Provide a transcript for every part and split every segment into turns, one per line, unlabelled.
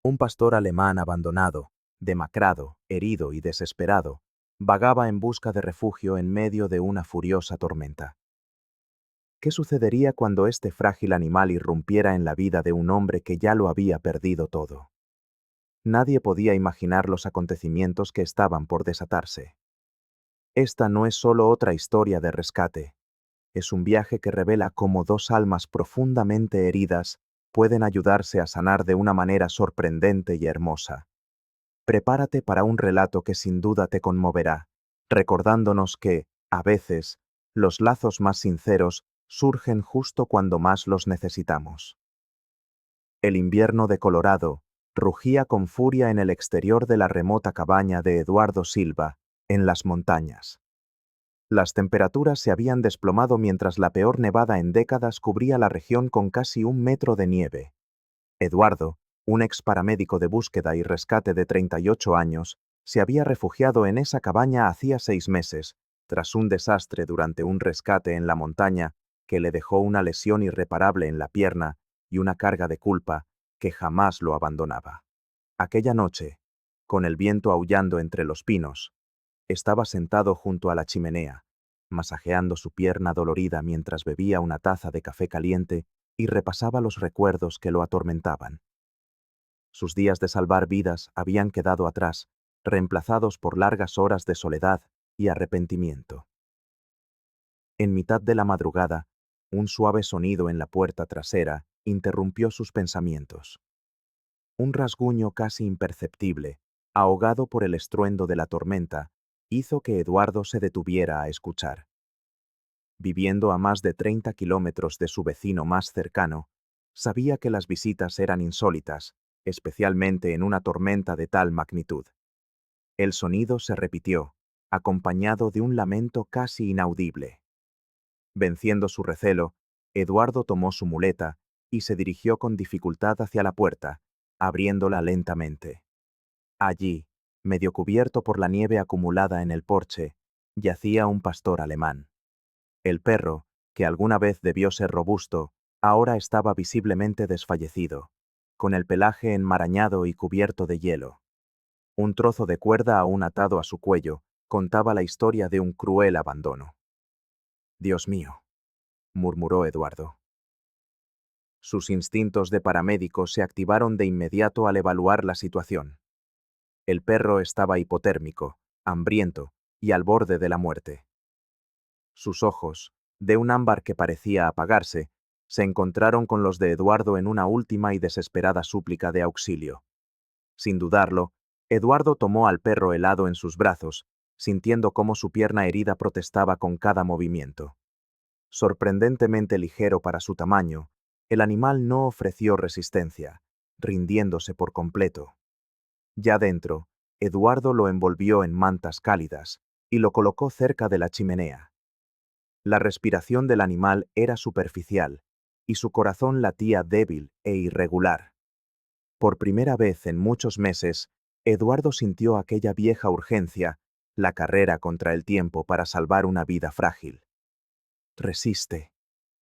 Un pastor alemán abandonado, demacrado, herido y desesperado, vagaba en busca de refugio en medio de una furiosa tormenta. ¿Qué sucedería cuando este frágil animal irrumpiera en la vida de un hombre que ya lo había perdido todo? Nadie podía imaginar los acontecimientos que estaban por desatarse. Esta no es solo otra historia de rescate, es un viaje que revela cómo dos almas profundamente heridas pueden ayudarse a sanar de una manera sorprendente y hermosa. Prepárate para un relato que sin duda te conmoverá, recordándonos que, a veces, los lazos más sinceros surgen justo cuando más los necesitamos. El invierno de Colorado rugía con furia en el exterior de la remota cabaña de Eduardo Silva, en las montañas. Las temperaturas se habían desplomado mientras la peor nevada en décadas cubría la región con casi 1 metro de nieve. Eduardo, un ex paramédico de búsqueda y rescate de 38 años, se había refugiado en esa cabaña hacía 6 meses, tras un desastre durante un rescate en la montaña que le dejó una lesión irreparable en la pierna y una carga de culpa que jamás lo abandonaba. Aquella noche, con el viento aullando entre los pinos, estaba sentado junto a la chimenea, masajeando su pierna dolorida mientras bebía una taza de café caliente y repasaba los recuerdos que lo atormentaban. Sus días de salvar vidas habían quedado atrás, reemplazados por largas horas de soledad y arrepentimiento. En mitad de la madrugada, un suave sonido en la puerta trasera interrumpió sus pensamientos. Un rasguño casi imperceptible, ahogado por el estruendo de la tormenta, hizo que Eduardo se detuviera a escuchar. Viviendo a más de 30 kilómetros de su vecino más cercano, sabía que las visitas eran insólitas, especialmente en una tormenta de tal magnitud. El sonido se repitió, acompañado de un lamento casi inaudible. Venciendo su recelo, Eduardo tomó su muleta y se dirigió con dificultad hacia la puerta, abriéndola lentamente. Allí, medio cubierto por la nieve acumulada en el porche, yacía un pastor alemán. El perro, que alguna vez debió ser robusto, ahora estaba visiblemente desfallecido, con el pelaje enmarañado y cubierto de hielo. Un trozo de cuerda aún atado a su cuello contaba la historia de un cruel abandono. «Dios mío», murmuró Eduardo. Sus instintos de paramédico se activaron de inmediato al evaluar la situación. El perro estaba hipotérmico, hambriento y al borde de la muerte. Sus ojos, de un ámbar que parecía apagarse, se encontraron con los de Eduardo en una última y desesperada súplica de auxilio. Sin dudarlo, Eduardo tomó al perro helado en sus brazos, sintiendo cómo su pierna herida protestaba con cada movimiento. Sorprendentemente ligero para su tamaño, el animal no ofreció resistencia, rindiéndose por completo. Ya dentro, Eduardo lo envolvió en mantas cálidas y lo colocó cerca de la chimenea. La respiración del animal era superficial y su corazón latía débil e irregular. Por primera vez en muchos meses, Eduardo sintió aquella vieja urgencia, la carrera contra el tiempo para salvar una vida frágil. «Resiste»,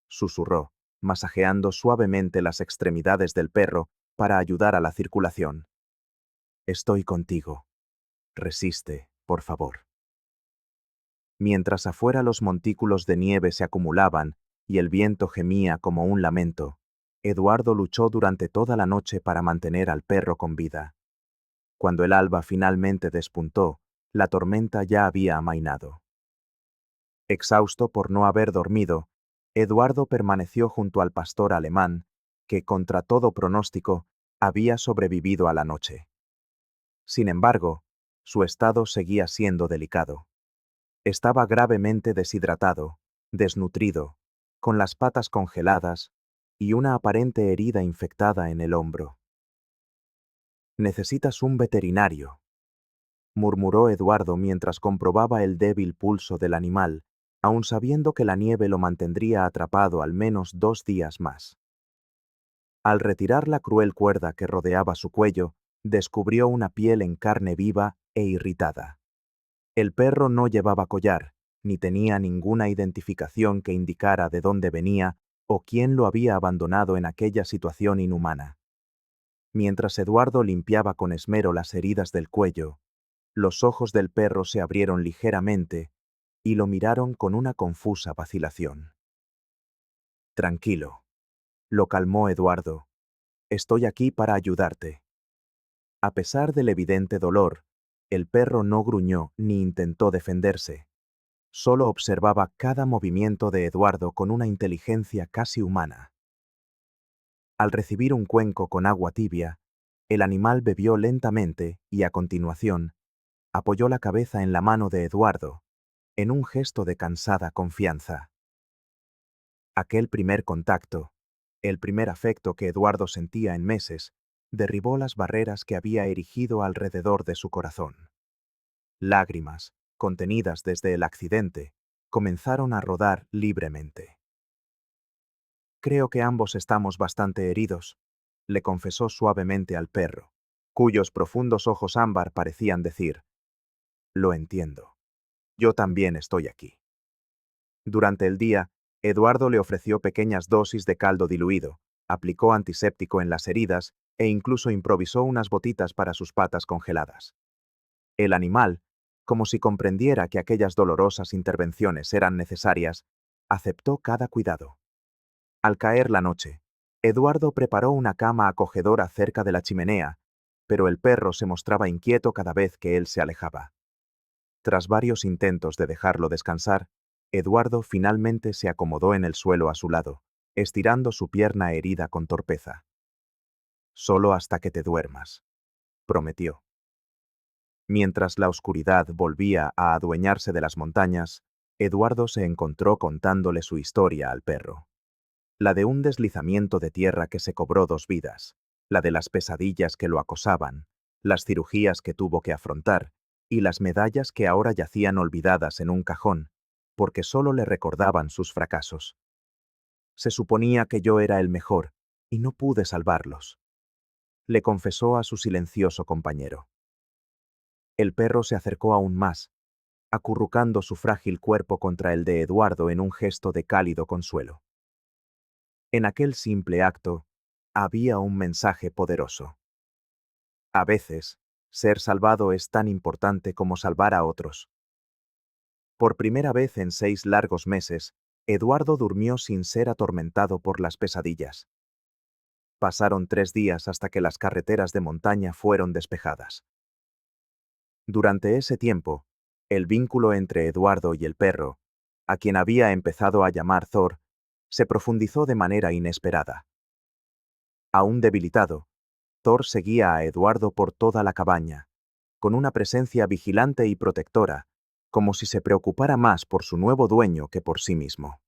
susurró, masajeando suavemente las extremidades del perro para ayudar a la circulación. «Estoy contigo. Resiste, por favor». Mientras afuera los montículos de nieve se acumulaban y el viento gemía como un lamento, Eduardo luchó durante toda la noche para mantener al perro con vida. Cuando el alba finalmente despuntó, la tormenta ya había amainado. Exhausto por no haber dormido, Eduardo permaneció junto al pastor alemán, que, contra todo pronóstico, había sobrevivido a la noche. Sin embargo, su estado seguía siendo delicado. Estaba gravemente deshidratado, desnutrido, con las patas congeladas y una aparente herida infectada en el hombro. «Necesitas un veterinario», murmuró Eduardo mientras comprobaba el débil pulso del animal, aun sabiendo que la nieve lo mantendría atrapado al menos 2 días más. Al retirar la cruel cuerda que rodeaba su cuello, descubrió una piel en carne viva e irritada. El perro no llevaba collar, ni tenía ninguna identificación que indicara de dónde venía o quién lo había abandonado en aquella situación inhumana. Mientras Eduardo limpiaba con esmero las heridas del cuello, los ojos del perro se abrieron ligeramente y lo miraron con una confusa vacilación. Tranquilo, lo calmó Eduardo. Estoy aquí para ayudarte. A pesar del evidente dolor, el perro no gruñó ni intentó defenderse. Solo observaba cada movimiento de Eduardo con una inteligencia casi humana. Al recibir un cuenco con agua tibia, el animal bebió lentamente y, a continuación, apoyó la cabeza en la mano de Eduardo, en un gesto de cansada confianza. Aquel primer contacto, el primer afecto que Eduardo sentía en meses, derribó las barreras que había erigido alrededor de su corazón. Lágrimas, contenidas desde el accidente, comenzaron a rodar libremente. Creo que ambos estamos bastante heridos, le confesó suavemente al perro, cuyos profundos ojos ámbar parecían decir: lo entiendo. Yo también estoy aquí. Durante el día, Eduardo le ofreció pequeñas dosis de caldo diluido, aplicó antiséptico en las heridas e incluso improvisó unas botitas para sus patas congeladas. El animal, como si comprendiera que aquellas dolorosas intervenciones eran necesarias, aceptó cada cuidado. Al caer la noche, Eduardo preparó una cama acogedora cerca de la chimenea, pero el perro se mostraba inquieto cada vez que él se alejaba. Tras varios intentos de dejarlo descansar, Eduardo finalmente se acomodó en el suelo a su lado, estirando su pierna herida con torpeza. Solo hasta que te duermas, prometió. Mientras la oscuridad volvía a adueñarse de las montañas, Eduardo se encontró contándole su historia al perro. La de un deslizamiento de tierra que se cobró 2 vidas, la de las pesadillas que lo acosaban, las cirugías que tuvo que afrontar y las medallas que ahora yacían olvidadas en un cajón, porque solo le recordaban sus fracasos. Se suponía que yo era el mejor, y no pude salvarlos, le confesó a su silencioso compañero. El perro se acercó aún más, acurrucando su frágil cuerpo contra el de Eduardo en un gesto de cálido consuelo. En aquel simple acto, había un mensaje poderoso. A veces, ser salvado es tan importante como salvar a otros. Por primera vez en 6 largos meses, Eduardo durmió sin ser atormentado por las pesadillas. Pasaron 3 días hasta que las carreteras de montaña fueron despejadas. Durante ese tiempo, el vínculo entre Eduardo y el perro, a quien había empezado a llamar Thor, se profundizó de manera inesperada. Aún debilitado, Thor seguía a Eduardo por toda la cabaña, con una presencia vigilante y protectora, como si se preocupara más por su nuevo dueño que por sí mismo.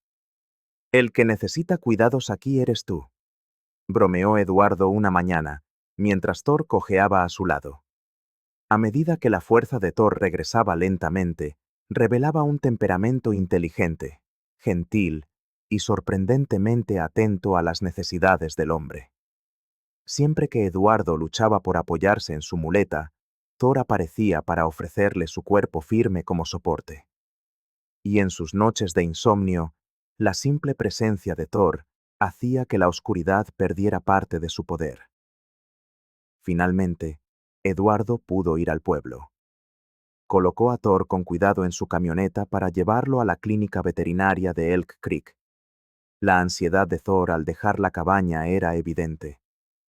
El que necesita cuidados aquí eres tú, bromeó Eduardo una mañana, mientras Thor cojeaba a su lado. A medida que la fuerza de Thor regresaba lentamente, revelaba un temperamento inteligente, gentil y sorprendentemente atento a las necesidades del hombre. Siempre que Eduardo luchaba por apoyarse en su muleta, Thor aparecía para ofrecerle su cuerpo firme como soporte. Y en sus noches de insomnio, la simple presencia de Thor hacía que la oscuridad perdiera parte de su poder. Finalmente, Eduardo pudo ir al pueblo. Colocó a Thor con cuidado en su camioneta para llevarlo a la clínica veterinaria de Elk Creek. La ansiedad de Thor al dejar la cabaña era evidente.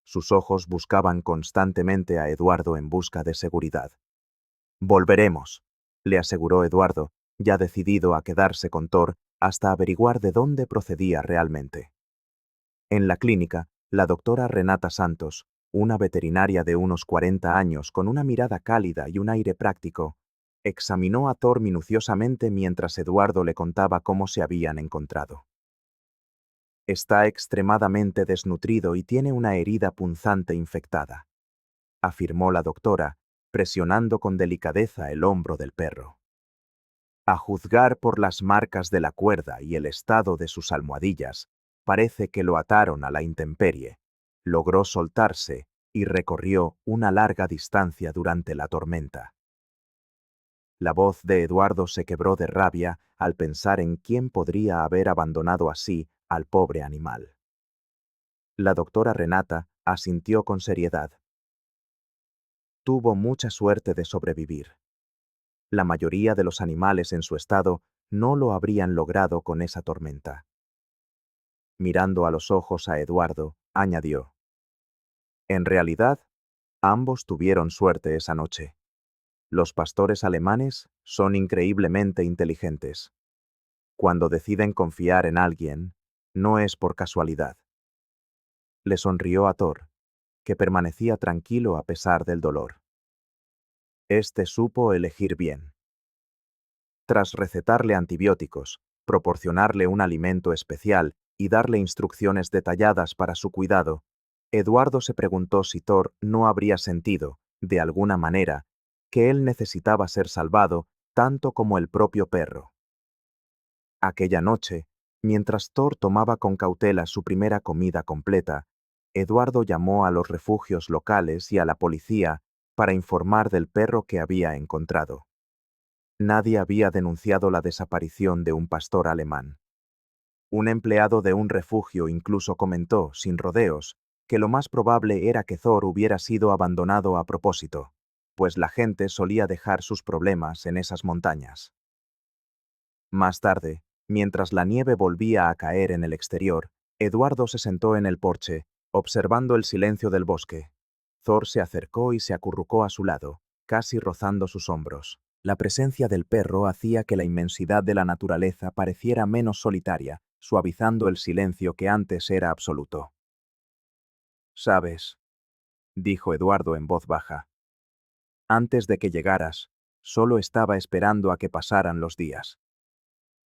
Sus ojos buscaban constantemente a Eduardo en busca de seguridad. Volveremos, le aseguró Eduardo, ya decidido a quedarse con Thor hasta averiguar de dónde procedía realmente. En la clínica, la doctora Renata Santos, una veterinaria de unos 40 años con una mirada cálida y un aire práctico, examinó a Thor minuciosamente mientras Eduardo le contaba cómo se habían encontrado. Está extremadamente desnutrido y tiene una herida punzante infectada, afirmó la doctora, presionando con delicadeza el hombro del perro. A juzgar por las marcas de la cuerda y el estado de sus almohadillas, parece que lo ataron a la intemperie. Logró soltarse y recorrió una larga distancia durante la tormenta. La voz de Eduardo se quebró de rabia al pensar en quién podría haber abandonado así al pobre animal. La doctora Renata asintió con seriedad. Tuvo mucha suerte de sobrevivir. La mayoría de los animales en su estado no lo habrían logrado con esa tormenta. Mirando a los ojos a Eduardo, añadió: En realidad, ambos tuvieron suerte esa noche. Los pastores alemanes son increíblemente inteligentes. Cuando deciden confiar en alguien, no es por casualidad. Le sonrió a Thor, que permanecía tranquilo a pesar del dolor. Este supo elegir bien. Tras recetarle antibióticos, proporcionarle un alimento especial y darle instrucciones detalladas para su cuidado, Eduardo se preguntó si Thor no habría sentido, de alguna manera, que él necesitaba ser salvado tanto como el propio perro. Aquella noche, mientras Thor tomaba con cautela su primera comida completa, Eduardo llamó a los refugios locales y a la policía para informar del perro que había encontrado. Nadie había denunciado la desaparición de un pastor alemán. Un empleado de un refugio incluso comentó, sin rodeos, que lo más probable era que Thor hubiera sido abandonado a propósito, pues la gente solía dejar sus problemas en esas montañas. Más tarde, mientras la nieve volvía a caer en el exterior, Eduardo se sentó en el porche, observando el silencio del bosque. Thor se acercó y se acurrucó a su lado, casi rozando sus hombros. La presencia del perro hacía que la inmensidad de la naturaleza pareciera menos solitaria, suavizando el silencio que antes era absoluto. «¿Sabes?», dijo Eduardo en voz baja. «Antes de que llegaras, solo estaba esperando a que pasaran los días.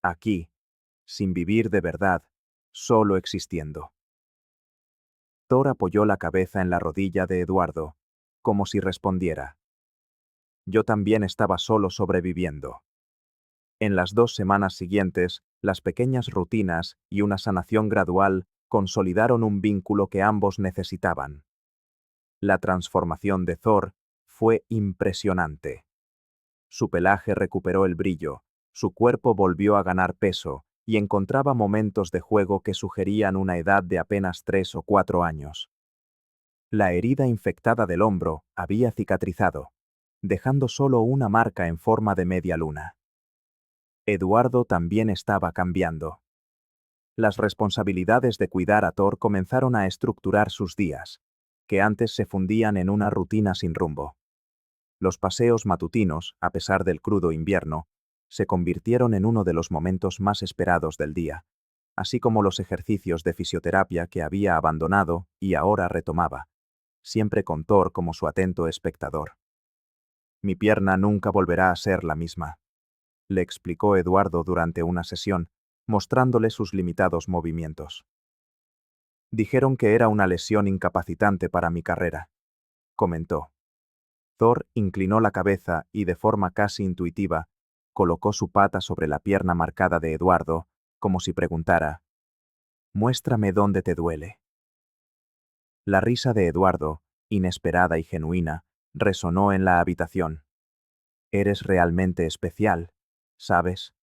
Aquí, sin vivir de verdad, solo existiendo». Thor apoyó la cabeza en la rodilla de Eduardo, como si respondiera: «Yo también estaba solo sobreviviendo». En las 2 semanas siguientes, las pequeñas rutinas y una sanación gradual consolidaron un vínculo que ambos necesitaban. La transformación de Thor fue impresionante. Su pelaje recuperó el brillo, su cuerpo volvió a ganar peso y encontraba momentos de juego que sugerían una edad de apenas 3 o 4 años. La herida infectada del hombro había cicatrizado, dejando solo una marca en forma de media luna. Eduardo también estaba cambiando. Las responsabilidades de cuidar a Thor comenzaron a estructurar sus días, que antes se fundían en una rutina sin rumbo. Los paseos matutinos, a pesar del crudo invierno, se convirtieron en uno de los momentos más esperados del día, así como los ejercicios de fisioterapia que había abandonado y ahora retomaba, siempre con Thor como su atento espectador. «Mi pierna nunca volverá a ser la misma», le explicó Eduardo durante una sesión, mostrándole sus limitados movimientos. «Dijeron que era una lesión incapacitante para mi carrera», comentó. Thor inclinó la cabeza y, de forma casi intuitiva, colocó su pata sobre la pierna marcada de Eduardo, como si preguntara: «Muéstrame dónde te duele». La risa de Eduardo, inesperada y genuina, resonó en la habitación. «Eres realmente especial, ¿sabes?».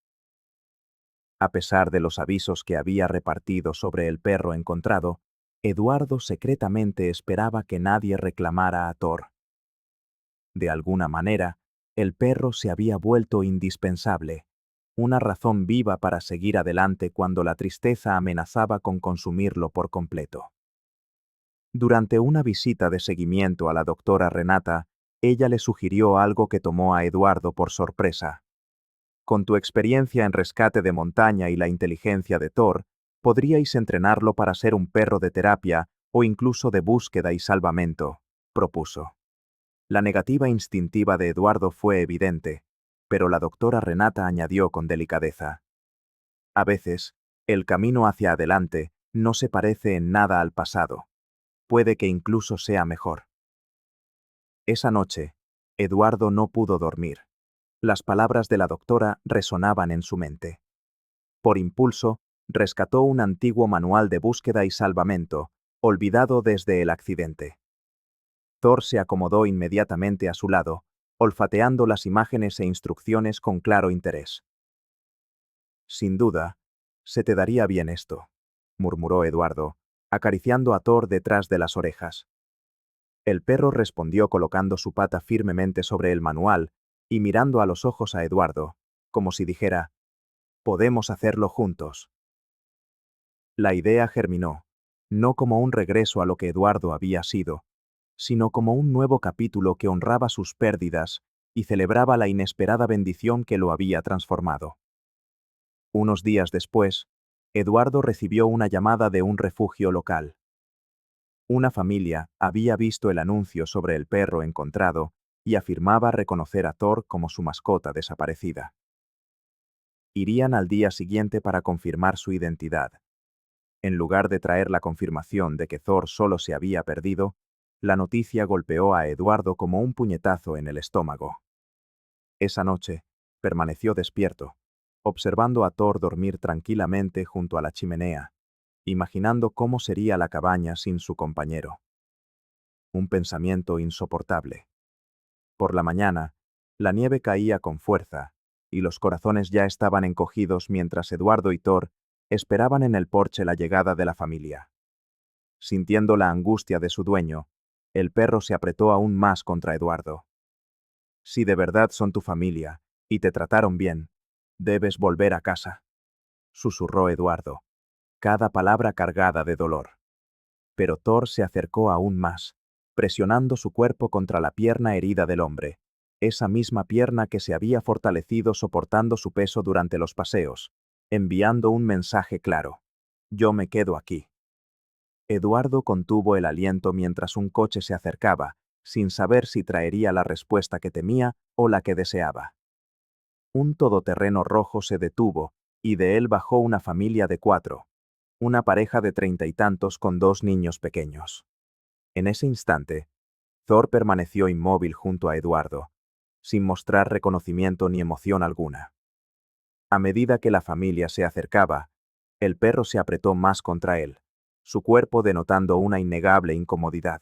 A pesar de los avisos que había repartido sobre el perro encontrado, Eduardo secretamente esperaba que nadie reclamara a Thor. De alguna manera, el perro se había vuelto indispensable, una razón viva para seguir adelante cuando la tristeza amenazaba con consumirlo por completo. Durante una visita de seguimiento a la doctora Renata, ella le sugirió algo que tomó a Eduardo por sorpresa. «Con tu experiencia en rescate de montaña y la inteligencia de Thor, podríais entrenarlo para ser un perro de terapia o incluso de búsqueda y salvamento», propuso. La negativa instintiva de Eduardo fue evidente, pero la doctora Renata añadió con delicadeza: «A veces, el camino hacia adelante no se parece en nada al pasado. Puede que incluso sea mejor». Esa noche, Eduardo no pudo dormir. Las palabras de la doctora resonaban en su mente. Por impulso, rescató un antiguo manual de búsqueda y salvamento, olvidado desde el accidente. Thor se acomodó inmediatamente a su lado, olfateando las imágenes e instrucciones con claro interés. «Sin duda, se te daría bien esto», murmuró Eduardo, acariciando a Thor detrás de las orejas. El perro respondió colocando su pata firmemente sobre el manual y mirando a los ojos a Eduardo, como si dijera, «Podemos hacerlo juntos». La idea germinó, no como un regreso a lo que Eduardo había sido, sino como un nuevo capítulo que honraba sus pérdidas y celebraba la inesperada bendición que lo había transformado. Unos días después, Eduardo recibió una llamada de un refugio local. Una familia había visto el anuncio sobre el perro encontrado y afirmaba reconocer a Thor como su mascota desaparecida. Irían al día siguiente para confirmar su identidad. En lugar de traer la confirmación de que Thor solo se había perdido, la noticia golpeó a Eduardo como un puñetazo en el estómago. Esa noche, permaneció despierto, observando a Thor dormir tranquilamente junto a la chimenea, imaginando cómo sería la cabaña sin su compañero. Un pensamiento insoportable. Por la mañana, la nieve caía con fuerza, y los corazones ya estaban encogidos mientras Eduardo y Thor esperaban en el porche la llegada de la familia. Sintiendo la angustia de su dueño, el perro se apretó aún más contra Eduardo. Si de verdad son tu familia, y te trataron bien, debes volver a casa, susurró Eduardo, cada palabra cargada de dolor. Pero Thor se acercó aún más, presionando su cuerpo contra la pierna herida del hombre, esa misma pierna que se había fortalecido soportando su peso durante los paseos, enviando un mensaje claro. Yo me quedo aquí. Eduardo contuvo el aliento mientras un coche se acercaba, sin saber si traería la respuesta que temía o la que deseaba. Un todoterreno rojo se detuvo, y de él bajó una familia de 4, una pareja de 30 y tantos con 2 niños pequeños. En ese instante, Thor permaneció inmóvil junto a Eduardo, sin mostrar reconocimiento ni emoción alguna. A medida que la familia se acercaba, el perro se apretó más contra él, su cuerpo denotando una innegable incomodidad.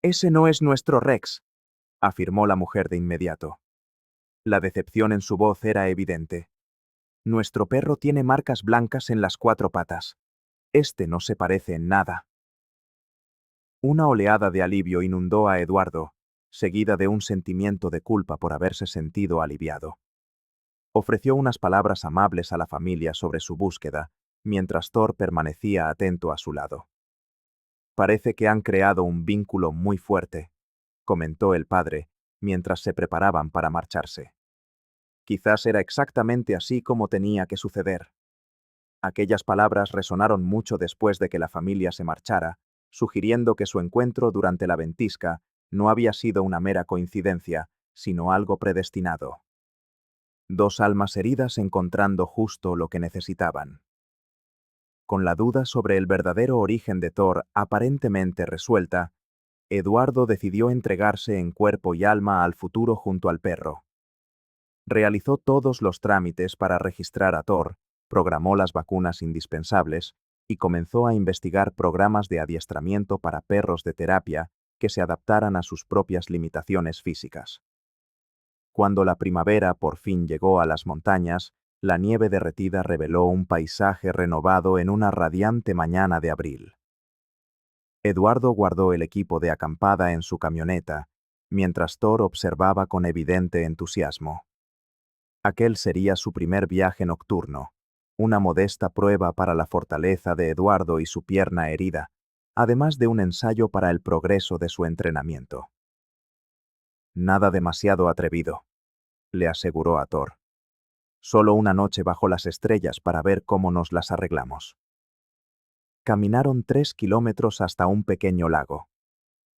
«Ese no es nuestro Rex», afirmó la mujer de inmediato. La decepción en su voz era evidente. «Nuestro perro tiene marcas blancas en las 4 patas. Este no se parece en nada». Una oleada de alivio inundó a Eduardo, seguida de un sentimiento de culpa por haberse sentido aliviado. Ofreció unas palabras amables a la familia sobre su búsqueda, mientras Thor permanecía atento a su lado. «Parece que han creado un vínculo muy fuerte», comentó el padre, mientras se preparaban para marcharse. Quizás era exactamente así como tenía que suceder. Aquellas palabras resonaron mucho después de que la familia se marchara, sugiriendo que su encuentro durante la ventisca no había sido una mera coincidencia, sino algo predestinado. 2 almas heridas encontrando justo lo que necesitaban. Con la duda sobre el verdadero origen de Thor aparentemente resuelta, Eduardo decidió entregarse en cuerpo y alma al futuro junto al perro. Realizó todos los trámites para registrar a Thor, programó las vacunas indispensables y comenzó a investigar programas de adiestramiento para perros de terapia que se adaptaran a sus propias limitaciones físicas. Cuando la primavera por fin llegó a las montañas, la nieve derretida reveló un paisaje renovado en una radiante mañana de abril. Eduardo guardó el equipo de acampada en su camioneta, mientras Thor observaba con evidente entusiasmo. Aquel sería su primer viaje nocturno, una modesta prueba para la fortaleza de Eduardo y su pierna herida, además de un ensayo para el progreso de su entrenamiento. «Nada demasiado atrevido», le aseguró a Thor. «Solo una noche bajo las estrellas para ver cómo nos las arreglamos». Caminaron 3 kilómetros hasta un pequeño lago.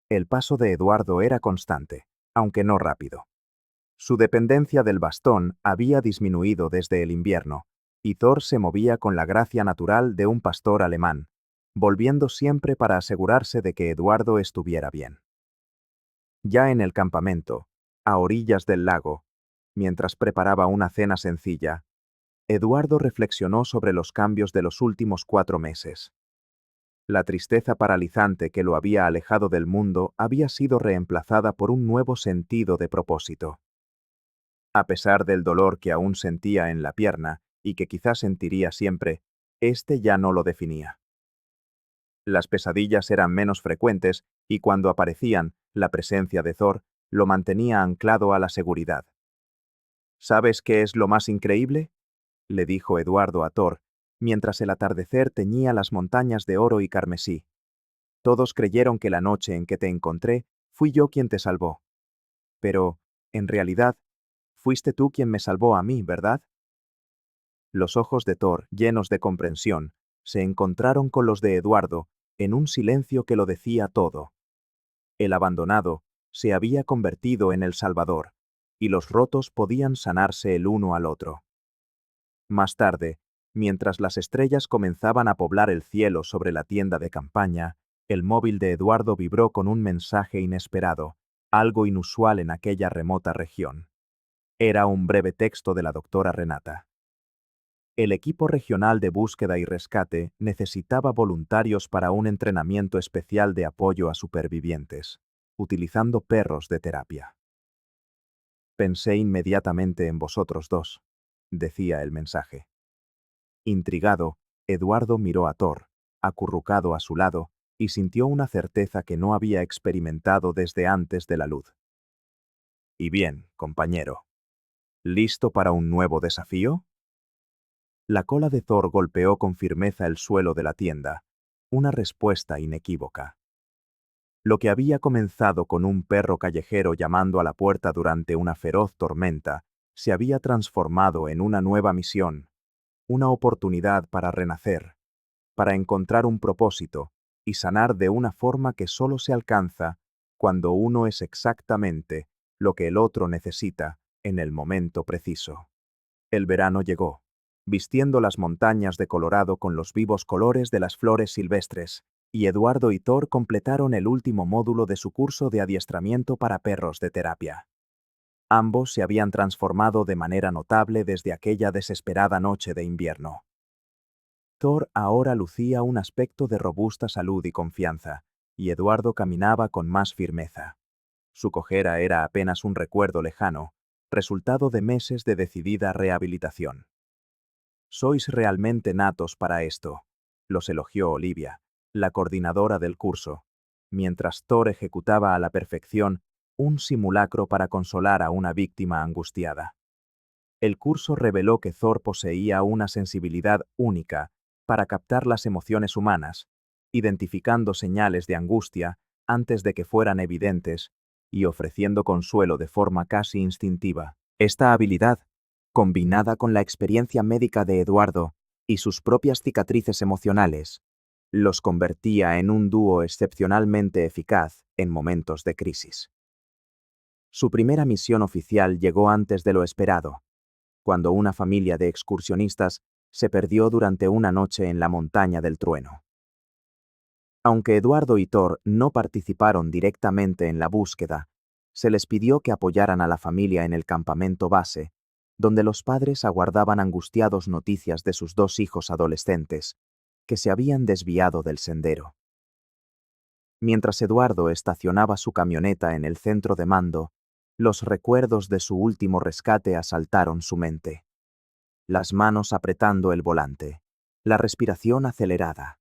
El paso de Eduardo era constante, aunque no rápido. Su dependencia del bastón había disminuido desde el invierno, y Thor se movía con la gracia natural de un pastor alemán, volviendo siempre para asegurarse de que Eduardo estuviera bien. Ya en el campamento, a orillas del lago, mientras preparaba una cena sencilla, Eduardo reflexionó sobre los cambios de los últimos 4 meses. La tristeza paralizante que lo había alejado del mundo había sido reemplazada por un nuevo sentido de propósito. A pesar del dolor que aún sentía en la pierna y que quizás sentiría siempre, este ya no lo definía. Las pesadillas eran menos frecuentes y cuando aparecían, la presencia de Thor lo mantenía anclado a la seguridad. ¿Sabes qué es lo más increíble?, le dijo Eduardo a Thor, mientras el atardecer teñía las montañas de oro y carmesí. Todos creyeron que la noche en que te encontré, fui yo quien te salvó. Pero, en realidad, fuiste tú quien me salvó a mí, ¿verdad? Los ojos de Thor, llenos de comprensión, se encontraron con los de Eduardo, en un silencio que lo decía todo. El abandonado se había convertido en el Salvador, y los rotos podían sanarse el uno al otro. Más tarde, mientras las estrellas comenzaban a poblar el cielo sobre la tienda de campaña, el móvil de Eduardo vibró con un mensaje inesperado, algo inusual en aquella remota región. Era un breve texto de la doctora Renata. El equipo regional de búsqueda y rescate necesitaba voluntarios para un entrenamiento especial de apoyo a supervivientes, utilizando perros de terapia. Pensé inmediatamente en vosotros dos, decía el mensaje. Intrigado, Eduardo miró a Thor, acurrucado a su lado, y sintió una certeza que no había experimentado desde antes de la luz. Y bien, compañero, ¿listo para un nuevo desafío? La cola de Thor golpeó con firmeza el suelo de la tienda, una respuesta inequívoca. Lo que había comenzado con un perro callejero llamando a la puerta durante una feroz tormenta, se había transformado en una nueva misión, una oportunidad para renacer, para encontrar un propósito y sanar de una forma que solo se alcanza cuando uno es exactamente lo que el otro necesita en el momento preciso. El verano llegó, vistiendo las montañas de Colorado con los vivos colores de las flores silvestres, y Eduardo y Thor completaron el último módulo de su curso de adiestramiento para perros de terapia. Ambos se habían transformado de manera notable desde aquella desesperada noche de invierno. Thor ahora lucía un aspecto de robusta salud y confianza, y Eduardo caminaba con más firmeza. Su cojera era apenas un recuerdo lejano, resultado de meses de decidida rehabilitación. Sois realmente natos para esto, los elogió Olivia, la coordinadora del curso, mientras Thor ejecutaba a la perfección un simulacro para consolar a una víctima angustiada. El curso reveló que Thor poseía una sensibilidad única para captar las emociones humanas, identificando señales de angustia antes de que fueran evidentes y ofreciendo consuelo de forma casi instintiva. Esta habilidad, combinada con la experiencia médica de Eduardo y sus propias cicatrices emocionales, los convertía en un dúo excepcionalmente eficaz en momentos de crisis. Su primera misión oficial llegó antes de lo esperado, cuando una familia de excursionistas se perdió durante una noche en la montaña del trueno. Aunque Eduardo y Thor no participaron directamente en la búsqueda, se les pidió que apoyaran a la familia en el campamento base, donde los padres aguardaban angustiados noticias de sus dos hijos adolescentes, que se habían desviado del sendero. Mientras Eduardo estacionaba su camioneta en el centro de mando, los recuerdos de su último rescate asaltaron su mente. Las manos apretando el volante, la respiración acelerada.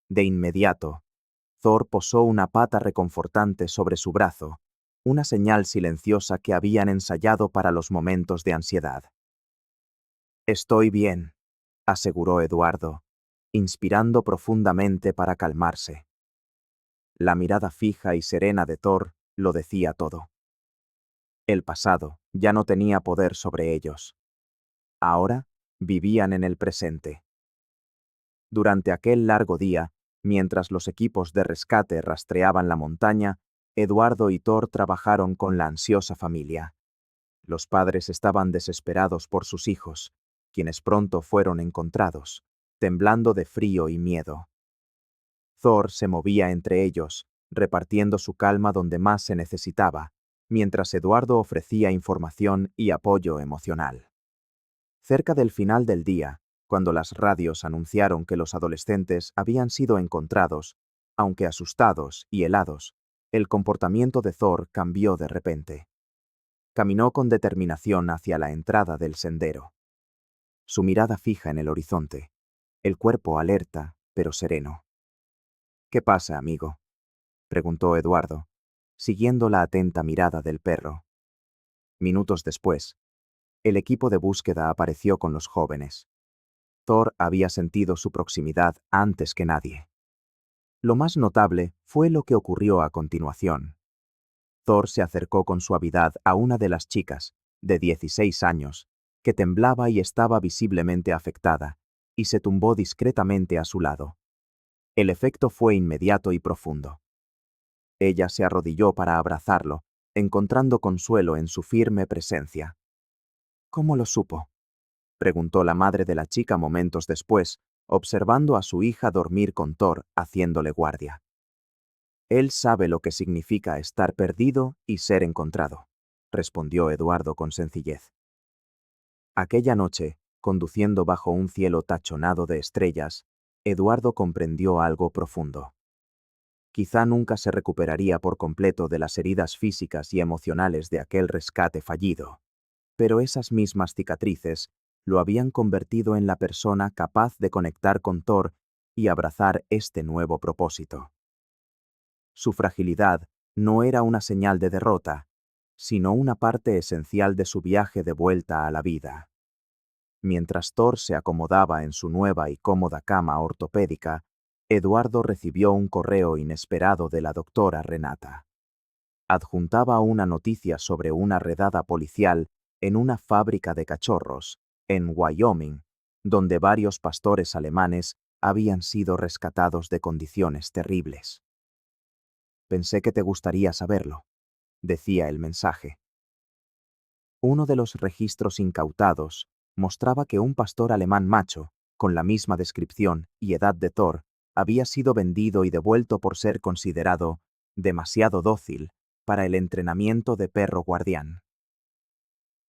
De inmediato, Thor posó una pata reconfortante sobre su brazo, una señal silenciosa que habían ensayado para los momentos de ansiedad. «Estoy bien», aseguró Eduardo, inspirando profundamente para calmarse. La mirada fija y serena de Thor lo decía todo. El pasado ya no tenía poder sobre ellos. Ahora vivían en el presente. Durante aquel largo día, mientras los equipos de rescate rastreaban la montaña, Eduardo y Thor trabajaron con la ansiosa familia. Los padres estaban desesperados por sus hijos, quienes pronto fueron encontrados, temblando de frío y miedo. Thor se movía entre ellos, repartiendo su calma donde más se necesitaba, mientras Eduardo ofrecía información y apoyo emocional. Cerca del final del día, cuando las radios anunciaron que los adolescentes habían sido encontrados, aunque asustados y helados, el comportamiento de Thor cambió de repente. Caminó con determinación hacia la entrada del sendero. Su mirada fija en el horizonte, el cuerpo alerta, pero sereno. ¿Qué pasa, amigo?, preguntó Eduardo, siguiendo la atenta mirada del perro. Minutos después, el equipo de búsqueda apareció con los jóvenes. Thor había sentido su proximidad antes que nadie. Lo más notable fue lo que ocurrió a continuación. Thor se acercó con suavidad a una de las chicas, de 16 años, que temblaba y estaba visiblemente afectada, y se tumbó discretamente a su lado. El efecto fue inmediato y profundo. Ella se arrodilló para abrazarlo, encontrando consuelo en su firme presencia. ¿Cómo lo supo?, preguntó la madre de la chica momentos después, observando a su hija dormir con Thor, haciéndole guardia. Él sabe lo que significa estar perdido y ser encontrado, respondió Eduardo con sencillez. Aquella noche, conduciendo bajo un cielo tachonado de estrellas, Eduardo comprendió algo profundo. Quizá nunca se recuperaría por completo de las heridas físicas y emocionales de aquel rescate fallido, pero esas mismas cicatrices lo habían convertido en la persona capaz de conectar con Thor y abrazar este nuevo propósito. Su fragilidad no era una señal de derrota, sino una parte esencial de su viaje de vuelta a la vida. Mientras Thor se acomodaba en su nueva y cómoda cama ortopédica, Eduardo recibió un correo inesperado de la doctora Renata. Adjuntaba una noticia sobre una redada policial en una fábrica de cachorros, en Wyoming, donde varios pastores alemanes habían sido rescatados de condiciones terribles. Pensé que te gustaría saberlo, decía el mensaje. Uno de los registros incautados mostraba que un pastor alemán macho, con la misma descripción y edad de Thor, había sido vendido y devuelto por ser considerado demasiado dócil para el entrenamiento de perro guardián.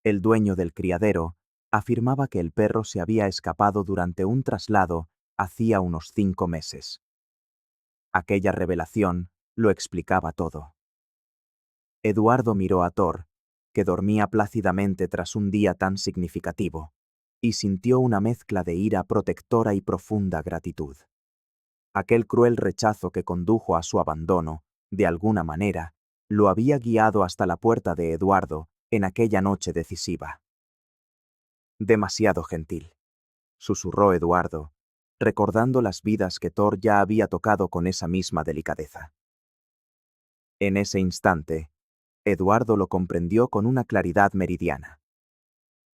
El dueño del criadero afirmaba que el perro se había escapado durante un traslado hacía unos 5 meses. Aquella revelación lo explicaba todo. Eduardo miró a Thor, que dormía plácidamente tras un día tan significativo, y sintió una mezcla de ira protectora y profunda gratitud. Aquel cruel rechazo que condujo a su abandono, de alguna manera, lo había guiado hasta la puerta de Eduardo en aquella noche decisiva. Demasiado gentil, susurró Eduardo, recordando las vidas que Thor ya había tocado con esa misma delicadeza. En ese instante, Eduardo lo comprendió con una claridad meridiana.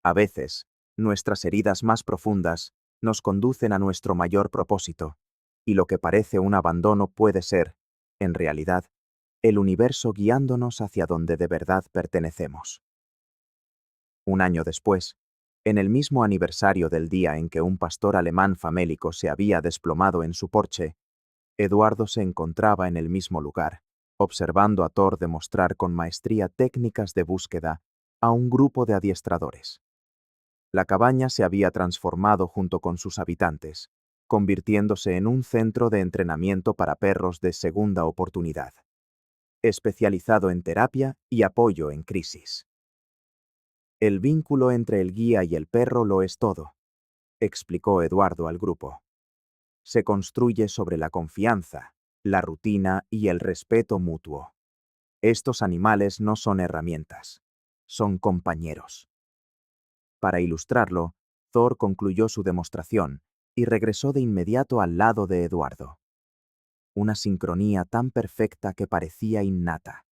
A veces, nuestras heridas más profundas nos conducen a nuestro mayor propósito, y lo que parece un abandono puede ser, en realidad, el universo guiándonos hacia donde de verdad pertenecemos. Un año después, en el mismo aniversario del día en que un pastor alemán famélico se había desplomado en su porche, Eduardo se encontraba en el mismo lugar, observando a Thor demostrar con maestría técnicas de búsqueda a un grupo de adiestradores. La cabaña se había transformado junto con sus habitantes, convirtiéndose en un centro de entrenamiento para perros de segunda oportunidad, especializado en terapia y apoyo en crisis. El vínculo entre el guía y el perro lo es todo, explicó Eduardo al grupo. Se construye sobre la confianza, la rutina y el respeto mutuo. Estos animales no son herramientas, son compañeros. Para ilustrarlo, Thor concluyó su demostración y regresó de inmediato al lado de Eduardo. Una sincronía tan perfecta que parecía innata.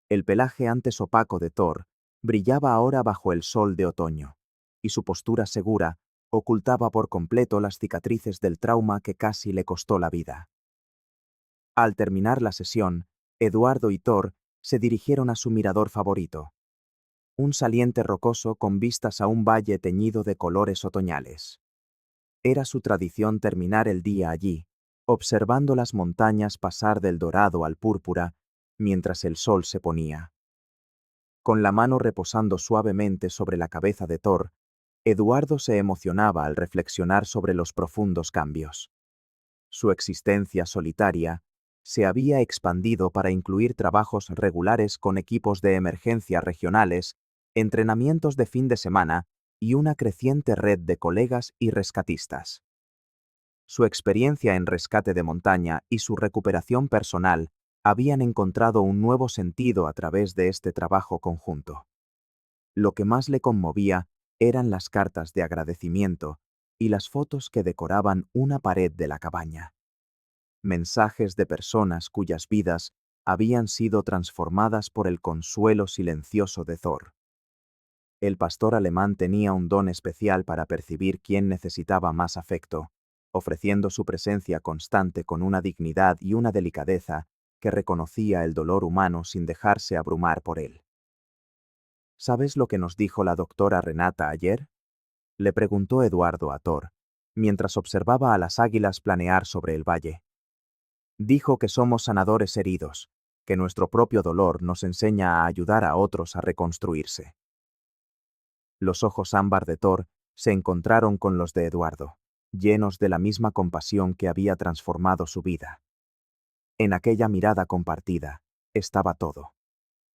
El pelaje antes opaco de Thor brillaba ahora bajo el sol de otoño, y su postura segura ocultaba por completo las cicatrices del trauma que casi le costó la vida. Al terminar la sesión, Eduardo y Thor se dirigieron a su mirador favorito, un saliente rocoso con vistas a un valle teñido de colores otoñales. Era su tradición terminar el día allí, observando las montañas pasar del dorado al púrpura mientras el sol se ponía. Con la mano reposando suavemente sobre la cabeza de Thor, Eduardo se emocionaba al reflexionar sobre los profundos cambios. Su existencia solitaria se había expandido para incluir trabajos regulares con equipos de emergencia regionales, entrenamientos de fin de semana y una creciente red de colegas y rescatistas. Su experiencia en rescate de montaña y su recuperación personal habían encontrado un nuevo sentido a través de este trabajo conjunto. Lo que más le conmovía eran las cartas de agradecimiento y las fotos que decoraban una pared de la cabaña. Mensajes de personas cuyas vidas habían sido transformadas por el consuelo silencioso de Thor. El pastor alemán tenía un don especial para percibir quién necesitaba más afecto, ofreciendo su presencia constante con una dignidad y una delicadeza que reconocía el dolor humano sin dejarse abrumar por él. ¿Sabes lo que nos dijo la doctora Renata ayer?, le preguntó Eduardo a Thor, mientras observaba a las águilas planear sobre el valle. Dijo que somos sanadores heridos, que nuestro propio dolor nos enseña a ayudar a otros a reconstruirse. Los ojos ámbar de Thor se encontraron con los de Eduardo, llenos de la misma compasión que había transformado su vida. En aquella mirada compartida estaba todo.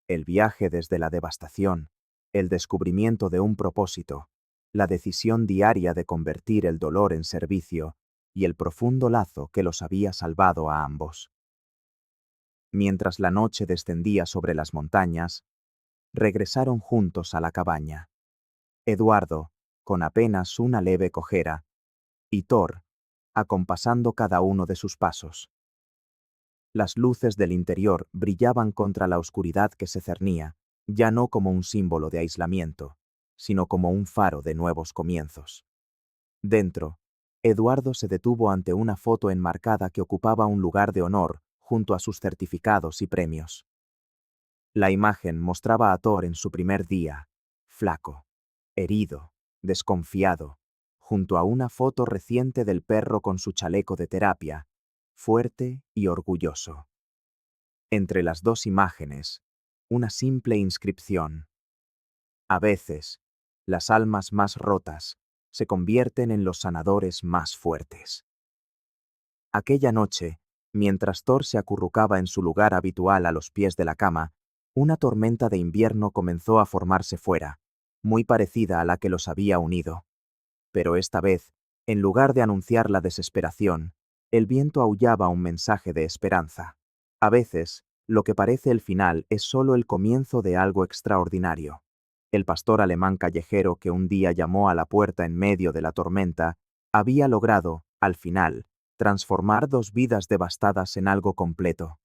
El viaje desde la devastación, el descubrimiento de un propósito, la decisión diaria de convertir el dolor en servicio y el profundo lazo que los había salvado a ambos. Mientras la noche descendía sobre las montañas, regresaron juntos a la cabaña. Eduardo, con apenas una leve cojera, y Thor, acompasando cada uno de sus pasos. Las luces del interior brillaban contra la oscuridad que se cernía, ya no como un símbolo de aislamiento, sino como un faro de nuevos comienzos. Dentro, Eduardo se detuvo ante una foto enmarcada que ocupaba un lugar de honor junto a sus certificados y premios. La imagen mostraba a Thor en su primer día, flaco, herido, desconfiado, junto a una foto reciente del perro con su chaleco de terapia, fuerte y orgulloso. Entre las dos imágenes, una simple inscripción. A veces, las almas más rotas se convierten en los sanadores más fuertes. Aquella noche, mientras Thor se acurrucaba en su lugar habitual a los pies de la cama, una tormenta de invierno comenzó a formarse fuera, muy parecida a la que los había unido. Pero esta vez, en lugar de anunciar la desesperación, el viento aullaba un mensaje de esperanza. A veces, lo que parece el final es solo el comienzo de algo extraordinario. El pastor alemán callejero que un día llamó a la puerta en medio de la tormenta, había logrado, al final, transformar dos vidas devastadas en algo completo,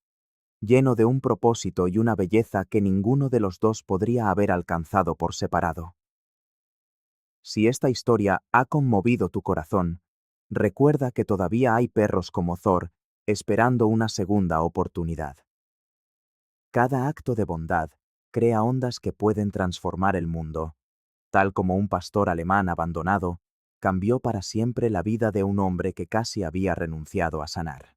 lleno de un propósito y una belleza que ninguno de los dos podría haber alcanzado por separado. Si esta historia ha conmovido tu corazón, recuerda que todavía hay perros como Thor esperando una segunda oportunidad. Cada acto de bondad crea ondas que pueden transformar el mundo, tal como un pastor alemán abandonado cambió para siempre la vida de un hombre que casi había renunciado a sanar.